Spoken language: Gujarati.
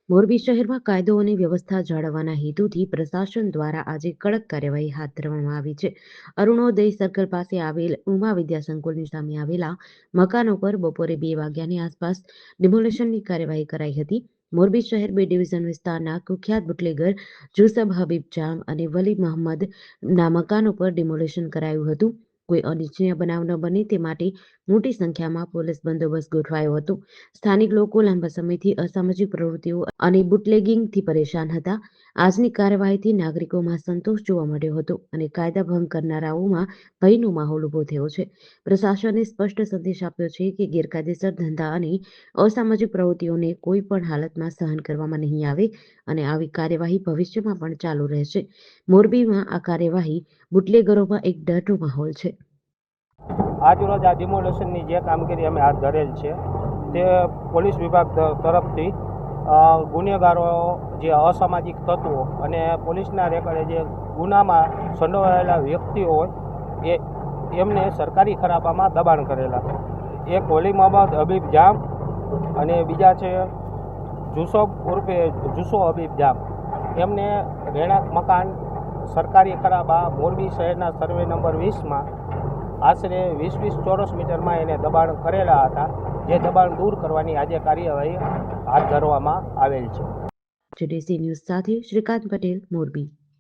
મોરબી શહેરમાં કાયદો અને વ્યવસ્થા જાળવવાના હેતુથી પ્રશાસન દ્વારા આજે કડક કાર્યવાહી હાથ ધરવામાં આવી છે. અરુણોદય સર્કલ પાસે આવેલ ઉમા વિદ્યા સંકુલની સામે આવેલા મકાનો પર બપોરે 2 વાગ્યાની આસપાસ ડિમોલિશનની કાર્યવાહી કરાઈ હતી. મોરબી શહેર B ડિવિઝન વિસ્તારના કુખ્યાત બુટલેગર જુસબ હબીબ જામ અને વલી મહંમદ ના મકાનો પર ડિમોલિશન કરાયું હતું. કોઈ અનિચ્છનીય બનાવ ન બને તે માટે મોટી સંખ્યામાં પોલીસ બંદોબસ્ત ગોઠવાયો હતો. સ્થાનિક લોકો લાંબા સમયથી અસામાજિક પ્રવૃત્તિઓ અને બુટલેગિંગથી પરેશાન હતા. આજની કાર્યવાહીથી નાગરિકોમાં સંતોષ જોવા મળ્યો હતો અને કાયદા ભંગ કરનારાઓમાં ભયનો માહોલ ઉભો થયો છે. પ્રશાસને સ્પષ્ટ સંદેશ આપ્યો છે કે ગેરકાયદેસર ધંધા અને અસામાજિક પ્રવૃત્તિઓને કોઈ પણ હાલતમાં સહન કરવામાં નહીં આવે અને આવી કાર્યવાહી ભવિષ્યમાં પણ ચાલુ રહેશે. મોરબીમાં આ કાર્યવાહી બુટલેગરોમાં એક ડરનો માહોલ છે. આજરોજ આ ડિમોલેશનની જે કામગીરી અમે હાથ ધરેલ છે તે પોલીસ વિભાગ તરફથી ગુનેગારો, જે અસામાજિક તત્વો અને પોલીસના રેકર્ડે જે ગુનામાં સંડોવાયેલા વ્યક્તિઓ હોય એમને સરકારી ખરાબામાં દબાણ કરેલા. એક વલી મહંમદ હબીબ જામ અને બીજા છે જુસો હબીબ જામ. એમને રહેણાંક મકાન સરકારી ખરાબા મોરબી શહેરના સર્વે નંબર 20માં આશરે 20 ચોરસ મીટરમાં એને દબાણ કરેલા હતા. જે દબાણ દૂર કરવાની આજે કાર્યવાહી હાથ ધરવામાં આવેલ છે. GDC ન્યૂઝ સાથે શ્રીકાંત પટેલ, મોરબી.